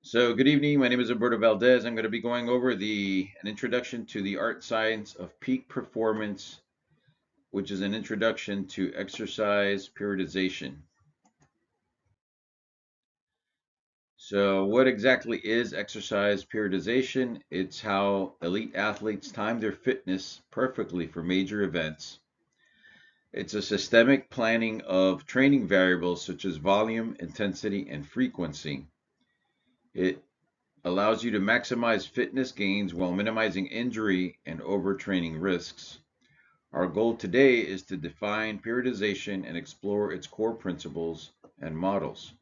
So, good evening. My name is Alberto Valdez. I'm going to be going over an introduction to the art science of peak performance, which is an introduction to exercise periodization. So, what exactly is exercise periodization? It's how elite athletes time their fitness perfectly for major events. It's a systemic planning of training variables such as volume, intensity, and frequency. It allows you to maximize fitness gains while minimizing injury and overtraining risks. Our goal today is to define periodization and explore its core principles and models.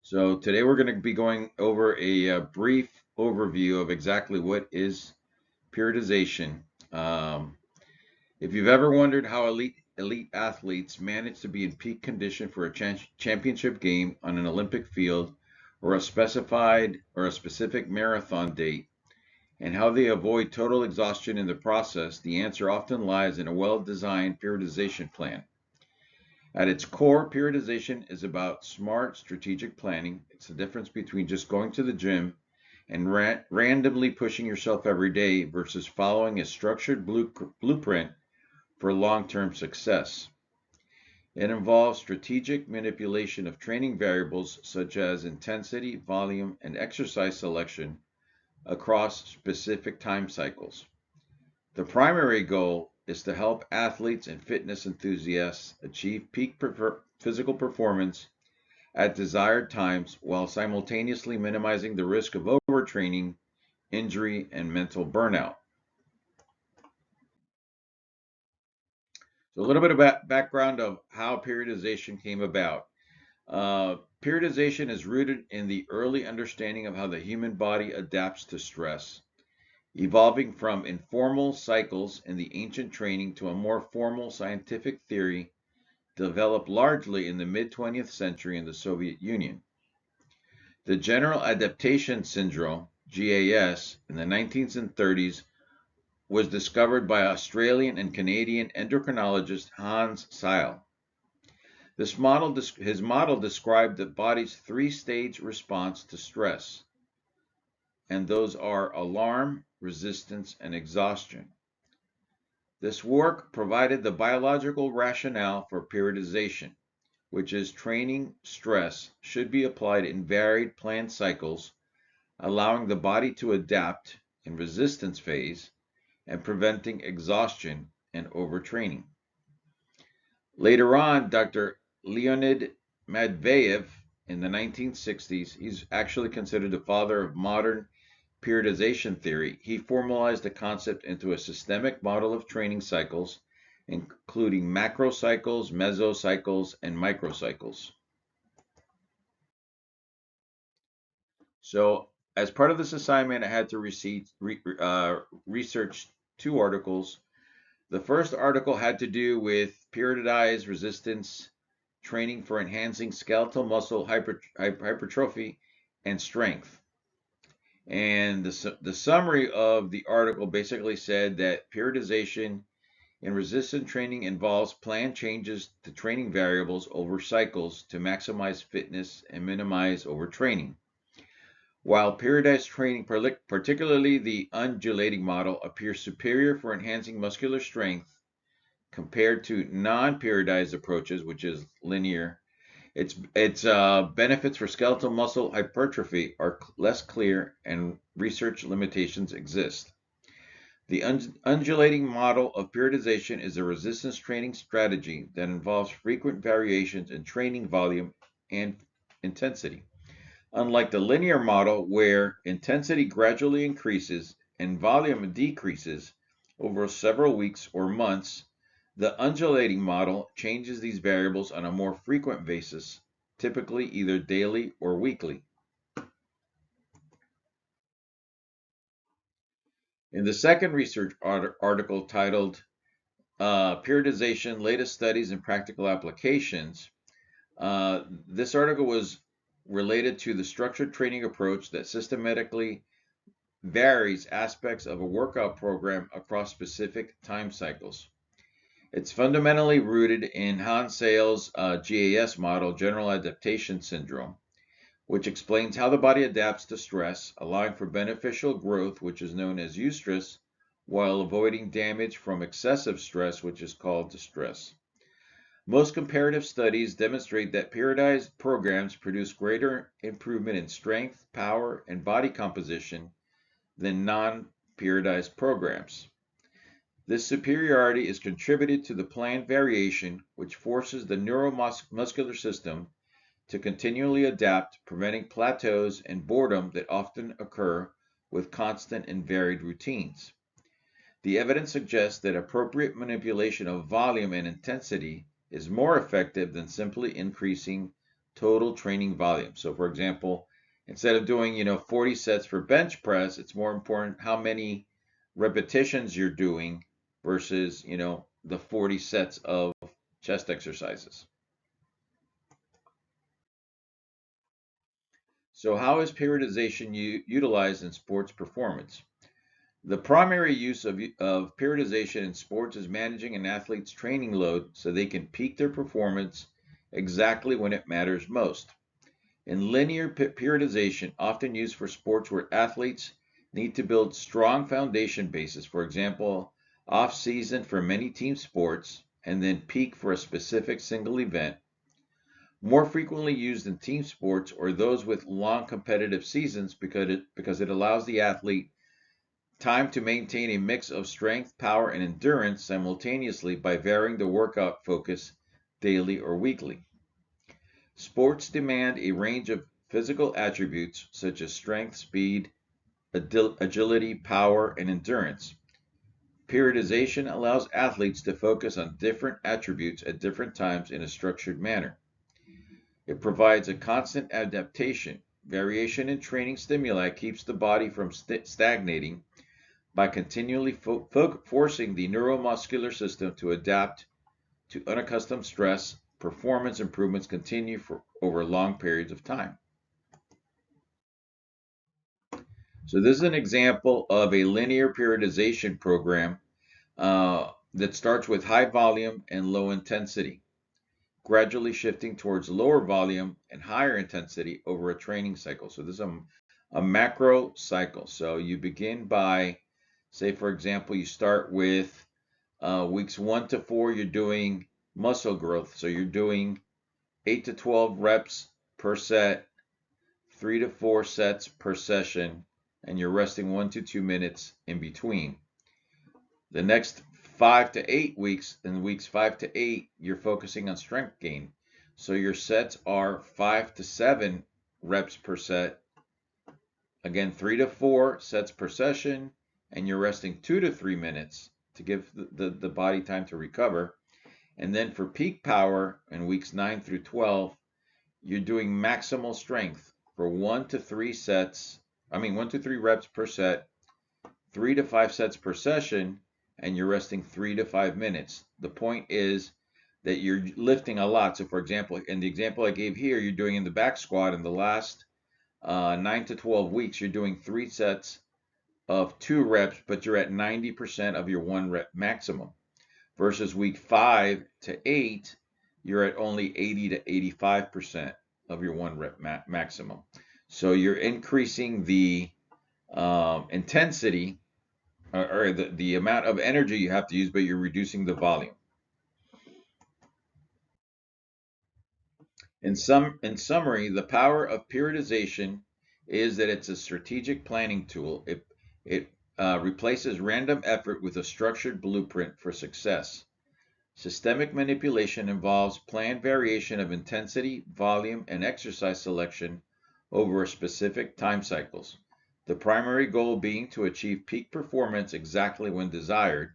So, today we're going to be going over a brief overview of exactly what is periodization. Um, if you've ever wondered how elite athletes manage to be in peak condition for a championship game on an Olympic field or a specific marathon date, and how they avoid total exhaustion in the process, the answer often lies in a well-designed periodization plan. At its core, periodization is about smart strategic planning. It's the difference between just going to the gym and randomly pushing yourself every day versus following a structured blueprint for long-term success. It involves strategic manipulation of training variables such as intensity, volume, and exercise selection across specific time cycles. The primary goal is to help athletes and fitness enthusiasts achieve peak physical performance at desired times while simultaneously minimizing the risk of overtraining, injury, and mental burnout. So, a little bit about background of how periodization came about. Periodization is rooted in the early understanding of how the human body adapts to stress, evolving from informal cycles in the ancient training to a more formal scientific theory developed largely in the mid 20th century in the Soviet Union. The General Adaptation Syndrome, GAS, in the 19th and 30s was discovered by Australian and Canadian endocrinologist Hans Seil. His model described the body's three-stage response to stress, and those are alarm, resistance, and exhaustion. This work provided the biological rationale for periodization, which is training stress should be applied in varied planned cycles, allowing the body to adapt in resistance phase and preventing exhaustion and overtraining. Later on, Dr. Leonid Matveyev in the 1960s, he's actually considered the father of modern periodization theory. He formalized the concept into a systemic model of training cycles, including macrocycles, mesocycles, and microcycles. So, as part of this assignment, I had to research two articles. The first article had to do with periodized resistance training for enhancing skeletal muscle hypertrophy and strength. And the summary of the article basically said that periodization in resistance training involves planned changes to training variables over cycles to maximize fitness and minimize overtraining. While periodized training, particularly the undulating model, appears superior for enhancing muscular strength compared to non-periodized approaches, which is linear, its benefits for skeletal muscle hypertrophy are less clear and research limitations exist. The undulating model of periodization is a resistance training strategy that involves frequent variations in training volume and intensity. Unlike the linear model, where intensity gradually increases and volume decreases over several weeks or months, the undulating model changes these variables on a more frequent basis, typically either daily or weekly. In the second research article titled Periodization, Latest Studies and Practical Applications, this article was related to the structured training approach that systematically varies aspects of a workout program across specific time cycles. It's fundamentally rooted in Hans Sayle's GAS model, General Adaptation Syndrome, which explains how the body adapts to stress, allowing for beneficial growth, which is known as eustress, while avoiding damage from excessive stress, which is called distress. Most comparative studies demonstrate that periodized programs produce greater improvement in strength, power, and body composition than non-periodized programs. This superiority is contributed to the planned variation, which forces the neuromuscular system to continually adapt, preventing plateaus and boredom that often occur with constant and varied routines. The evidence suggests that appropriate manipulation of volume and intensity is more effective than simply increasing total training volume. So for example, instead of doing, 40 sets for bench press, it's more important how many repetitions you're doing versus, the 40 sets of chest exercises. So how is periodization utilized in sports performance? The primary use of periodization in sports is managing an athlete's training load so they can peak their performance exactly when it matters most. In linear periodization, often used for sports where athletes need to build strong foundation bases, for example, off-season for many team sports, and then peak for a specific single event. More frequently used in team sports or those with long competitive seasons because it allows the athlete time to maintain a mix of strength, power, and endurance simultaneously by varying the workout focus daily or weekly. Sports demand a range of physical attributes such as strength, speed, agility, power, and endurance. Periodization allows athletes to focus on different attributes at different times in a structured manner. It provides a constant adaptation. Variation in training stimuli keeps the body from stagnating by continually forcing the neuromuscular system to adapt to unaccustomed stress. Performance improvements continue for over long periods of time. So this is an example of a linear periodization program that starts with high volume and low intensity, gradually shifting towards lower volume and higher intensity over a training cycle. So this is a macro cycle. So you begin by, say, for example, you start with weeks 1 to 4, you're doing muscle growth. So you're doing 8 to 12 reps per set, 3 to 4 sets per session, and you're resting 1 to 2 minutes in between. The next 5 to 8 weeks, in weeks 5 to 8, you're focusing on strength gain. So your sets are 5 to 7 reps per set. Again, 3 to 4 sets per session, and you're resting 2 to 3 minutes to give the body time to recover. And then for peak power in weeks 9 through 12, you're doing maximal strength for 1 to 3 reps per set, 3 to 5 sets per session, and you're resting 3 to 5 minutes. The point is that you're lifting a lot. So for example, in the example I gave here, you're doing in the back squat in the last 9 to 12 weeks, you're doing 3 sets of 2 reps, but you're at 90% of your 1 rep maximum. Versus week 5 to 8, you're at only 80 to 85% of your 1 rep maximum. So you're increasing the intensity or the amount of energy you have to use, but you're reducing the volume. In summary, the power of periodization is that it's a strategic planning tool. It replaces random effort with a structured blueprint for success. Systemic manipulation involves planned variation of intensity, volume, and exercise selection over specific time cycles. The primary goal being to achieve peak performance exactly when desired,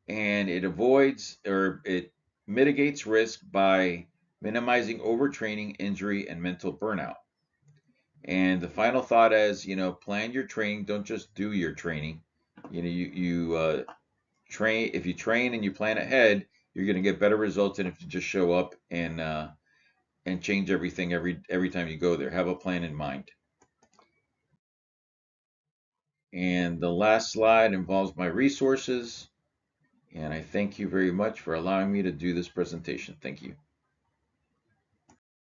and it mitigates risk by minimizing overtraining, injury, and mental burnout. And the final thought is, plan your training. Don't just do your training. You train. If you train and you plan ahead, you're going to get better results than if you just show up and change everything every time you go there. Have a plan in mind. And the last slide involves my resources. And I thank you very much for allowing me to do this presentation. Thank you.